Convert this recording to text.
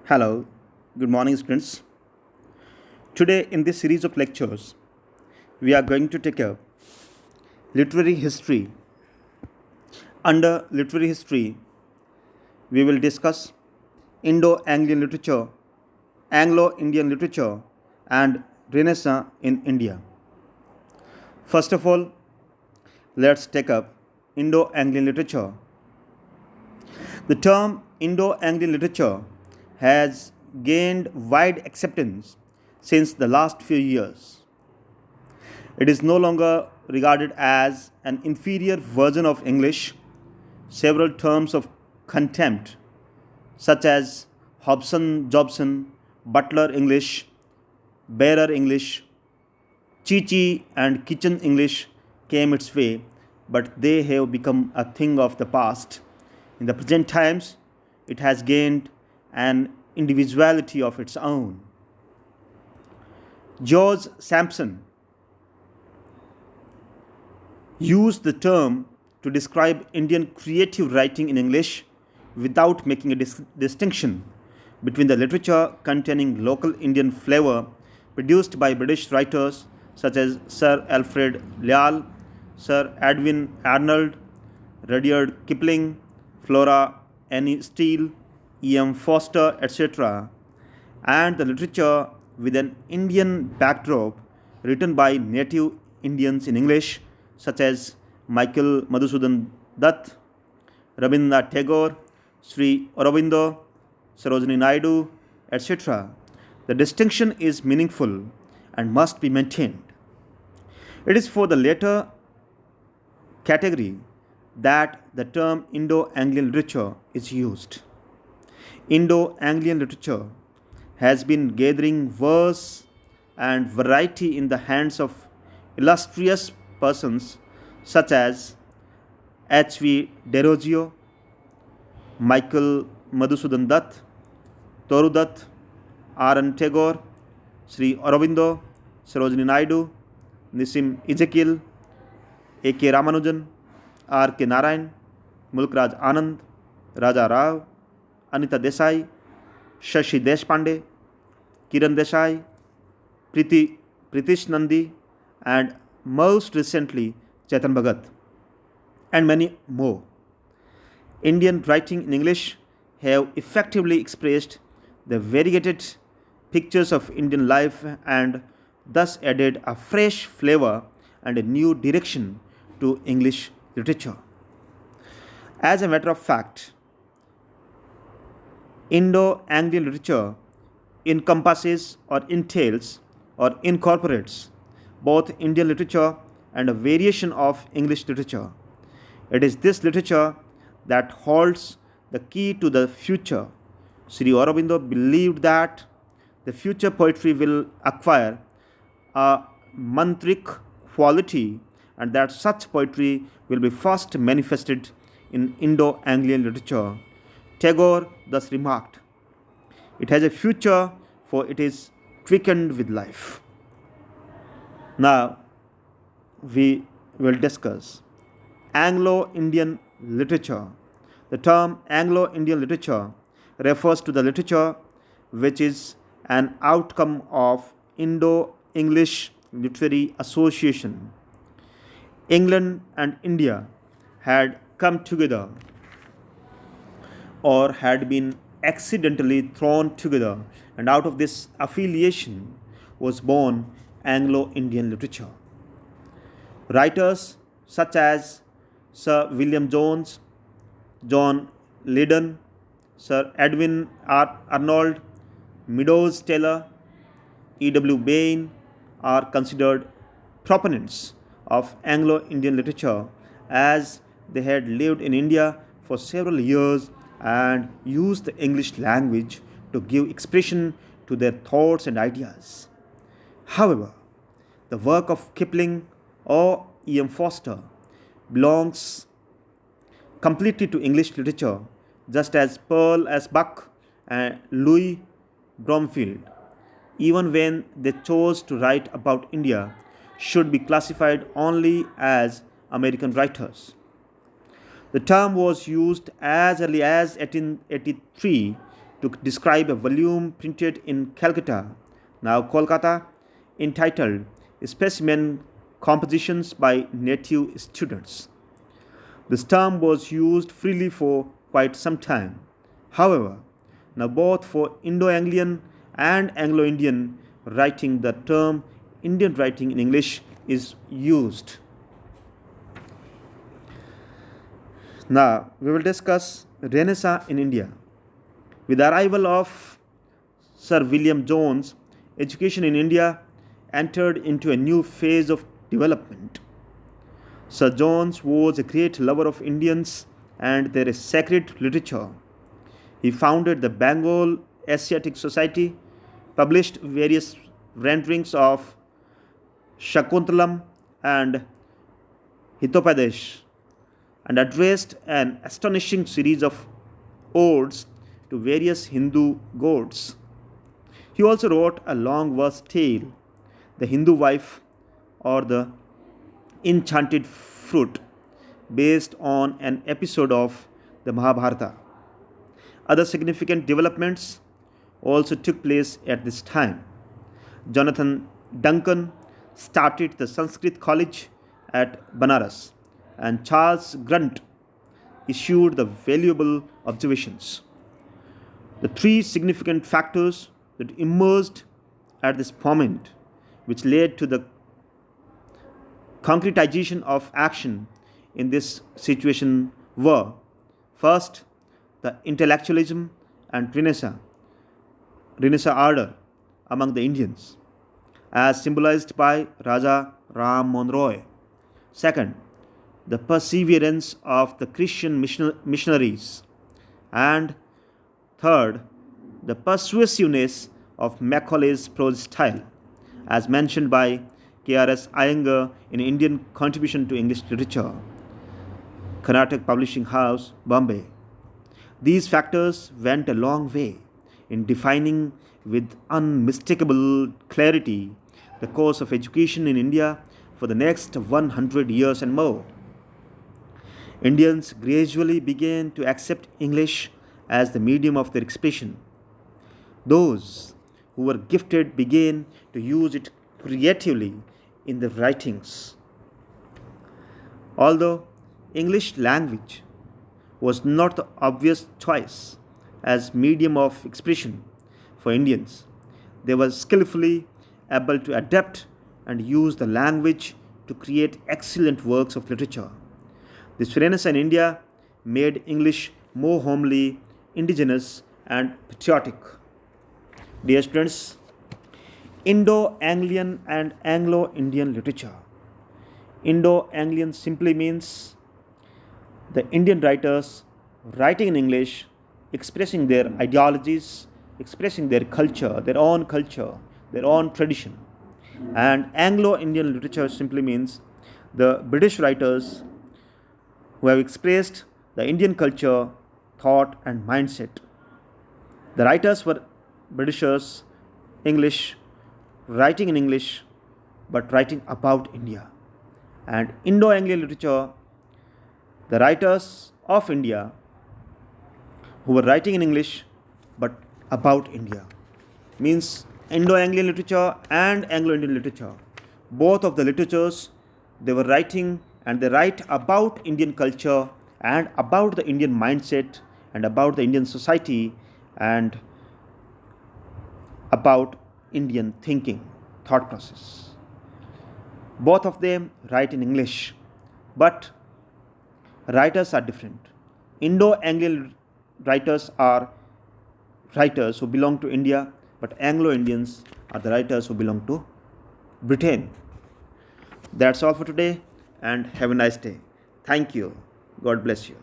Hello, good morning, students. Today, in this series of lectures, we are going to take up literary history. Under literary history, we will discuss Indo-Anglian literature, Anglo-Indian literature, and Renaissance in India. First of all, let's take up Indo-Anglian literature. The term Indo-Anglian literature has gained wide acceptance since the last few years. It is no longer regarded as an inferior version of English. Several terms of contempt, such as Hobson Jobson, Butler English, Bearer English, Chichi, and Kitchen English, came its way, but they have become a thing of the past. In the present times, it has gained an individuality of its own. George Sampson used the term to describe Indian creative writing in English without making a distinction between the literature containing local Indian flavor produced by British writers such as Sir Alfred Lyall, Sir Edwin Arnold, Rudyard Kipling, Flora Annie Steele, E.M. Foster, etc., and the literature with an Indian backdrop written by native Indians in English, such as Michael Madhusudan Dutt, Rabindranath Tagore, Sri Aurobindo, Sarojini Naidu, etc. The distinction is meaningful and must be maintained. It is for the latter category that the term Indo-Anglian literature is used. Indo-Anglian literature has been gathering verse and variety in the hands of illustrious persons such as H.V. Derozio, Michael Madhusudan Dutt, Toru Dutt, R.N. Tagore, Sri Aurobindo, Sarojini Naidu, Nisim Ezekiel, A.K. Ramanujan, R.K. Narayan, Mulkraj Anand, Raja Rao, Anita Desai, Shashi Deshpande, Kiran Desai, Pritish Nandi, and most recently Chetan Bhagat, and many more. Indian writing in English have effectively expressed the variegated pictures of Indian life and thus added a fresh flavor and a new direction to English literature. As a matter of fact, Indo-Anglian literature encompasses or entails or incorporates both Indian literature and a variation of English literature. It is this literature that holds the key to the future. Sri Aurobindo believed that the future poetry will acquire a mantric quality and that such poetry will be first manifested in Indo-Anglian literature. Tagore thus remarked, "It has a future, for it is quickened with life." Now, we will discuss Anglo-Indian literature. The term Anglo-Indian literature refers to the literature which is an outcome of Indo-English literary association. England and India had come together or had been accidentally thrown together, and out of this affiliation was born Anglo-Indian literature. Writers such as Sir William Jones, John Lydon, Sir Edwin Arnold, Meadows Taylor, E.W. Bain are considered proponents of Anglo-Indian literature as they had lived in India for several years and used the English language to give expression to their thoughts and ideas. However, the work of Kipling or E.M. Foster belongs completely to English literature, just as Pearl S. Buck and Louis Bromfield, even when they chose to write about India, should be classified only as American writers. The term was used as early as 1883 to describe a volume printed in Calcutta, now Kolkata, entitled Specimen Compositions by Native Students. This term was used freely for quite some time. However, now both for Indo-Anglian and Anglo-Indian writing, the term Indian writing in English is used. Now we will discuss Renaissance in India. With the arrival of Sir William Jones, education in India entered into a new phase of development. Sir Jones was a great lover of Indians and their sacred literature. He founded the Bengal Asiatic Society, published various renderings of Shakuntalam and Hitopadesh, and addressed an astonishing series of odes to various Hindu gods. He also wrote a long verse tale, The Hindu Wife or the Enchanted Fruit, based on an episode of the Mahabharata. Other significant developments also took place at this time. Jonathan Duncan started the Sanskrit College at Banaras, and Charles Grunt issued the valuable observations. The three significant factors that emerged at this moment, which led to the concretization of action in this situation, were first, the intellectualism and Renaissance ardor among the Indians, as symbolized by Raja Ram Mohan Roy. Second, the perseverance of the Christian missionaries. And third, the persuasiveness of Macaulay's prose style, as mentioned by K.R.S. Iyengar in Indian Contribution to English Literature, Karnataka Publishing House, Bombay. These factors went a long way in defining with unmistakable clarity the course of education in India for the next 100 years and more. Indians gradually began to accept English as the medium of their expression. Those who were gifted began to use it creatively in their writings. Although English language was not the obvious choice as medium of expression for Indians, they were skillfully able to adapt and use the language to create excellent works of literature. This Renaissance in India made English more homely, indigenous, and patriotic. Dear students, Indo-Anglian and Anglo-Indian literature. Indo-Anglian simply means the Indian writers writing in English, expressing their ideologies, expressing their culture, their own tradition. And Anglo-Indian literature simply means the British writers who have expressed the Indian culture, thought, and mindset. The writers were Britishers, English, writing in English, but writing about India. And Indo-Anglian literature, the writers of India who were writing in English, but about India. Means Indo-Anglian literature and Anglo-Indian literature. Both of the literatures, they were writing and they write about Indian culture and about the Indian mindset and about the Indian society and about Indian thinking, thought process. Both of them write in English, but writers are different. Indo-Anglian writers are writers who belong to India, but Anglo-Indians are the writers who belong to Britain. That's all for today, and have a nice day. Thank you. God bless you.